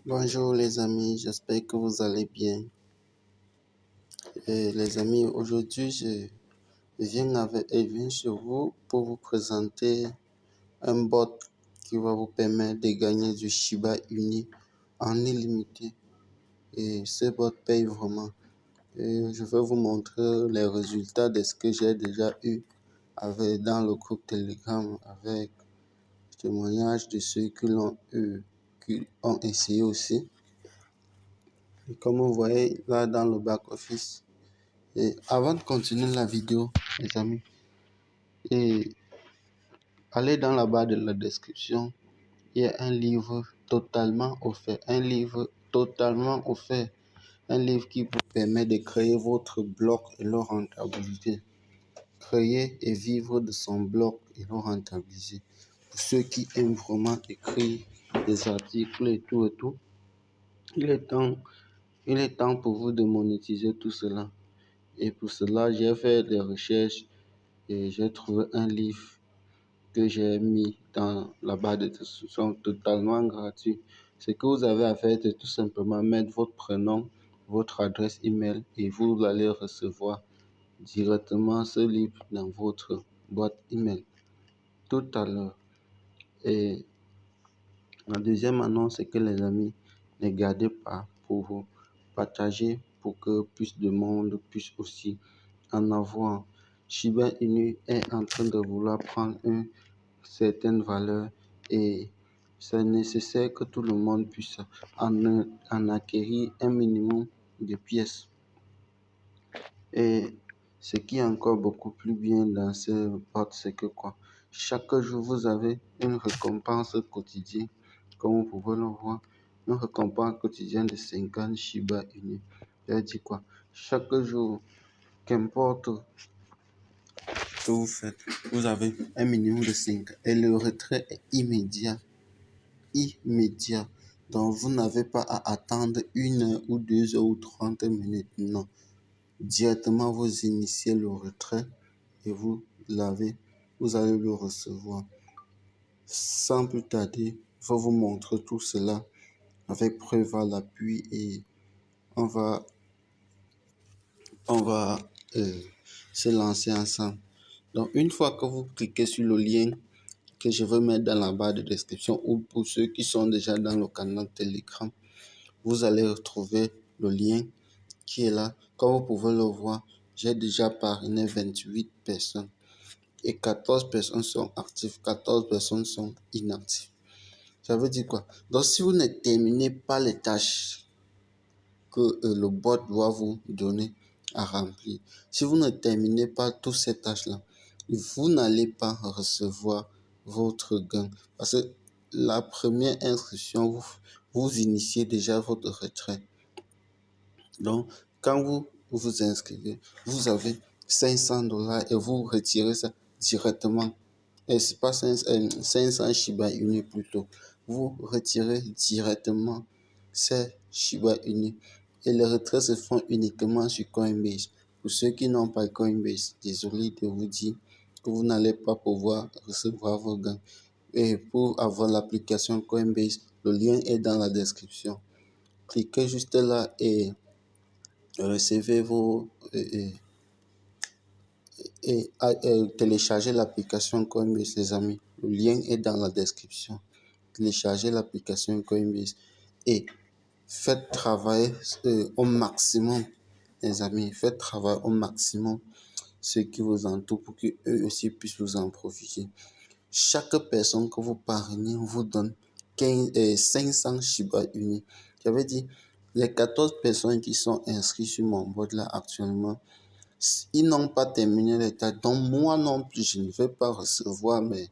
Bonjour les amis, j'espère que vous allez bien. Les amis, aujourd'hui je viens chez vous pour vous présenter un bot qui va vous permettre de gagner du Shiba Inu en illimité. Et ce bot paye vraiment. Et je vais vous montrer les résultats de ce que j'ai déjà eu dans le groupe Telegram avec témoignages de ceux qui l'ont eu, qui ont essayé aussi. Et comme vous voyez là dans le back-office. Et avant de continuer la vidéo, les amis, et allez dans la barre de la description. Il y a un livre totalement offert. Un livre totalement offert. Un livre qui vous permet de créer votre blog et le rentabiliser. Créer et vivre de son blog et le rentabiliser. Pour ceux qui aiment vraiment écrire des articles et tout, il est temps pour vous de monétiser tout cela. Et pour cela, j'ai fait des recherches et j'ai trouvé un livre que j'ai mis dans la barre de description totalement gratuit. Ce que vous avez à faire, c'est tout simplement mettre votre prénom, votre adresse email et vous allez recevoir directement ce livre dans votre boîte email tout à l'heure. Et la deuxième annonce, c'est que les amis, ne gardez pas pour vous partager pour que plus de monde puisse aussi en avoir. Shiba Inu est en train de vouloir prendre une certaine valeur et c'est nécessaire que tout le monde puisse en acquérir un minimum de pièces. Et ce qui est encore beaucoup plus bien dans ce bot, c'est que quoi? Chaque jour, vous avez une récompense quotidienne, comme vous pouvez le voir, une récompense quotidienne de 50 Shiba Inu. Ça dit quoi? Chaque jour, qu'importe que vous faites, vous avez un minimum de 5 et le retrait est immédiat. Immédiat. Donc, vous n'avez pas à attendre 1 heure ou 2 heures ou 30 minutes. Non. Directement, vous initiez le retrait et vous allez le recevoir. Sans plus tarder, je vais vous montrer tout cela avec preuve à l'appui et on va, on va se lancer ensemble. Donc, une fois que vous cliquez sur le lien que je vais mettre dans la barre de description ou pour ceux qui sont déjà dans le canal Telegram, vous allez retrouver le lien qui est là. Comme vous pouvez le voir, j'ai déjà parrainé 28 personnes et 14 personnes sont actives, 14 personnes sont inactives. Ça veut dire quoi? Donc, si vous ne terminez pas les tâches que le bot doit vous donner à remplir, si vous ne terminez pas toutes ces tâches-là, vous n'allez pas recevoir votre gain. Parce que la première instruction, vous initiez déjà votre retrait. Donc, quand vous vous inscrivez, vous avez 500 dollars et vous retirez ça directement. Et c'est pas 500 Shiba Inu plutôt. Vous retirez directement ces Shiba Inu. Et les retraits se font uniquement sur Coinbase. Pour ceux qui n'ont pas Coinbase, désolé de vous dire que vous n'allez pas pouvoir recevoir vos gains. Et pour avoir l'application Coinbase, le lien est dans la description. Cliquez juste là et recevez téléchargez l'application Coinbase, les amis. Le lien est dans la description. Téléchargez l'application Coinbase et faites travailler au maximum, les amis. Faites travailler au maximum ceux qui vous entourent pour qu'eux aussi puissent vous en profiter. Chaque personne que vous parrainez vous donne 500 Shiba Inu. Ça veut dire les 14 personnes qui sont inscrites sur mon bot là actuellement, ils n'ont pas terminé les tâches. Donc moi non plus, je ne vais pas recevoir mes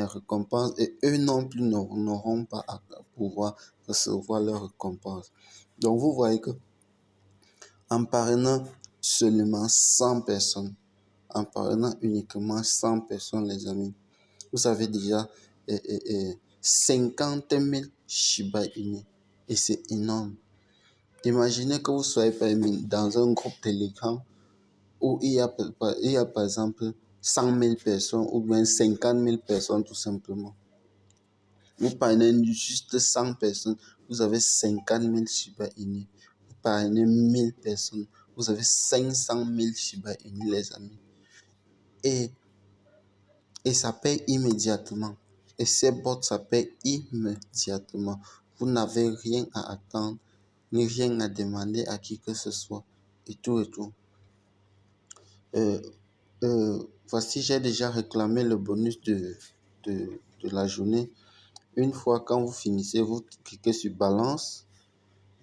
récompenses et eux non plus n'auront pas à pouvoir recevoir leurs récompenses. Donc vous voyez que en parrainant seulement 100 personnes, en parrainant uniquement 100 personnes, les amis, vous avez déjà 50 000 Shiba Inu. Et c'est énorme. Imaginez que vous soyez dans un groupe Telegram où il y a par exemple 100 000 personnes ou bien 50 000 personnes tout simplement. Vous parlez juste 100 personnes, vous avez 50 000 Shiba Inu. Vous parrainez 1000 personnes, vous avez 500 000 Shiba Inu, les amis. Et ça paye immédiatement. Et ces bots, ça paye immédiatement. Vous n'avez rien à attendre, ni rien à demander à qui que ce soit. Et tout et tout. Euh, Voici, j'ai déjà réclamé le bonus de la journée. Une fois, quand vous finissez, vous cliquez sur balance.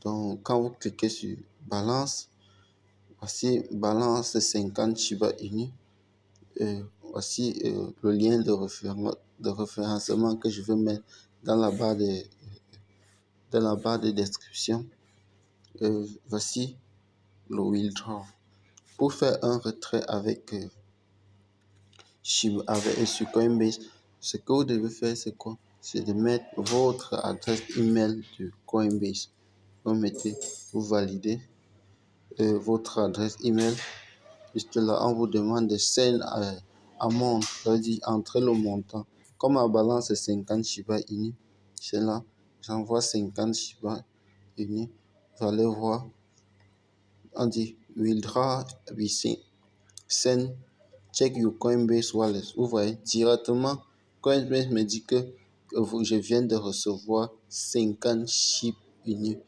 Donc, quand vous cliquez sur balance, voici balance 50 Shiba Inu. Voici le lien de référencement que je vais mettre dans la barre de description. Voici le withdraw. Pour faire un retrait avec sur Coinbase, ce que vous devez faire, c'est quoi? C'est de mettre votre adresse email de Coinbase. Vous validez votre adresse email. Juste là, on vous demande de send amount, c'est-à-dire entrer le montant. Comme ma balance est 50 Shiba Inu, c'est là, j'envoie 50 Shiba Inu. Vous allez voir, on dit withdraw, send, check your Coinbase wallet. Vous voyez, directement, Coinbase me dit que je viens de recevoir 50 Shiba Inu.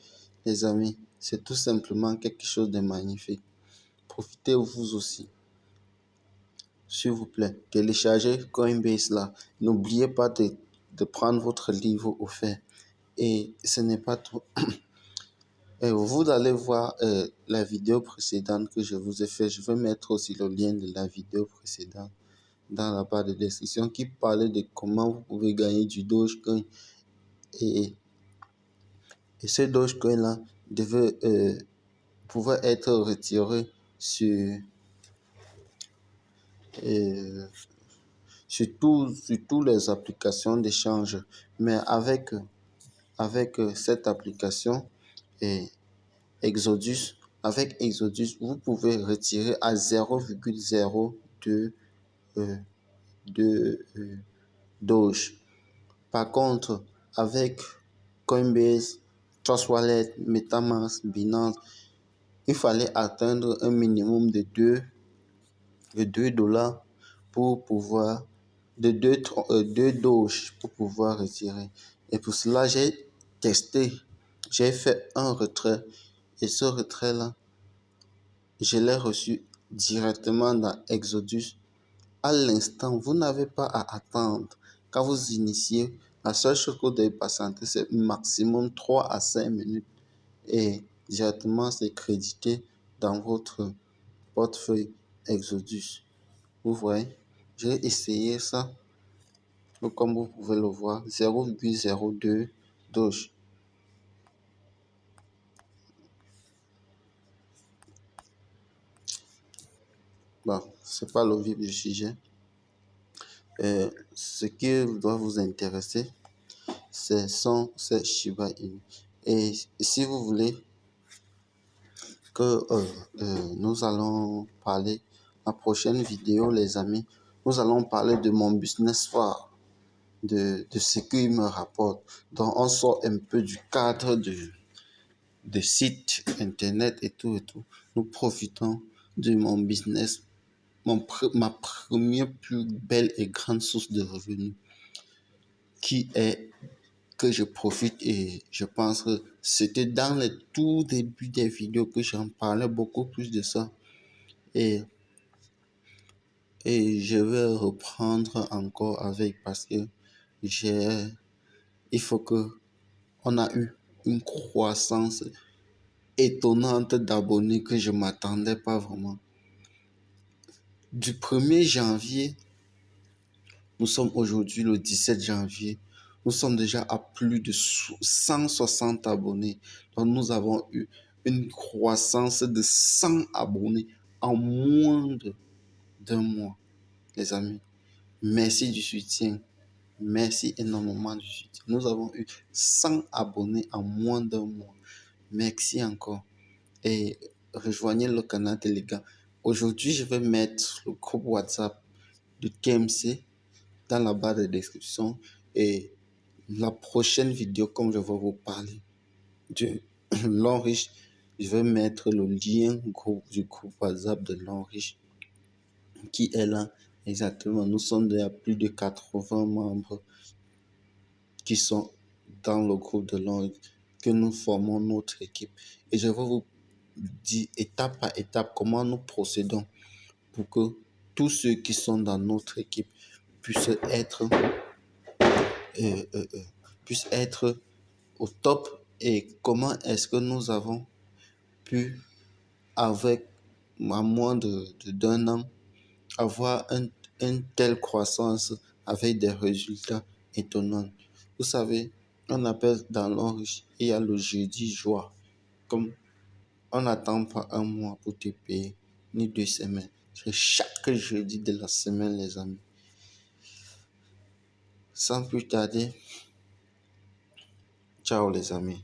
Les amis, c'est tout simplement quelque chose de magnifique. Profitez vous aussi. S'il vous plaît, téléchargez Coinbase là. N'oubliez pas de prendre votre livre offert. Et ce n'est pas tout. Et vous allez voir la vidéo précédente que je vous ai fait. Je vais mettre aussi le lien de la vidéo précédente dans la barre de description qui parlait de comment vous pouvez gagner du Dogecoin. Et ce Dogecoin là pouvait être retiré sur toutes les applications d'échange. Mais avec cette application et Exodus, avec Exodus, vous pouvez retirer à 0,02 de Doge. Par contre, avec Coinbase, Trust Wallet, MetaMask, Binance, il fallait atteindre un minimum de 2 dollars pour pouvoir, de 2 Doge pour pouvoir retirer. Et pour cela, j'ai testé, j'ai fait un retrait. Et ce retrait-là, je l'ai reçu directement dans Exodus. À l'instant, vous n'avez pas à attendre. Quand vous initiez, la seule chose que vous devez patienter, c'est maximum 3 à 5 minutes. Et directement, c'est crédité dans votre portefeuille Exodus. Vous voyez, j'ai essayé ça. Comme vous pouvez le voir, 0,02 Doge. Bon, c'est pas le vif du sujet. Ce qui doit vous intéresser, sont ces Shiba Inu. Et si vous voulez que nous allons parler, la prochaine vidéo, les amis, nous allons parler de mon business phare, de ce qu'il me rapporte. Donc, on sort un peu du cadre de site internet et tout et tout. Nous profitons de mon business, ma première plus belle et grande source de revenus, qui est que je profite, et je pense que c'était dans le tout début des vidéos que j'en parlais beaucoup plus de ça. Et je vais reprendre encore avec, parce que il faut que on a eu une croissance étonnante d'abonnés que je m'attendais pas vraiment. Du 1er janvier, nous sommes aujourd'hui le 17 janvier. Nous sommes déjà à plus de 160 abonnés. Donc, nous avons eu une croissance de 100 abonnés en moins d'un mois, les amis. Merci du soutien. Merci énormément du soutien. Nous avons eu 100 abonnés en moins d'un mois. Merci encore. Et rejoignez le canal Telegram. Aujourd'hui, je vais mettre le groupe WhatsApp de KMC dans la barre de description, et la prochaine vidéo, comme je vais vous parler de L'homme riche. Je vais mettre le lien du groupe WhatsApp de l'homme riche qui est là. Exactement. Nous sommes déjà plus de 80 membres qui sont dans le groupe de l'homme riche, que nous formons notre équipe. Et je vais vous dire étape par étape comment nous procédons pour que tous ceux qui sont dans notre équipe puissent être, euh, euh, euh, puissent être au top, et comment est-ce que nous avons pu, avec à moins d'un an, avoir une telle croissance avec des résultats étonnants. Vous savez, on appelle dans l'enrichissement, il y a le jeudi joie. Comme on n'attend pas un mois pour te payer, ni 2 semaines. C'est chaque jeudi de la semaine, les amis. Sans plus tarder, ciao les amis.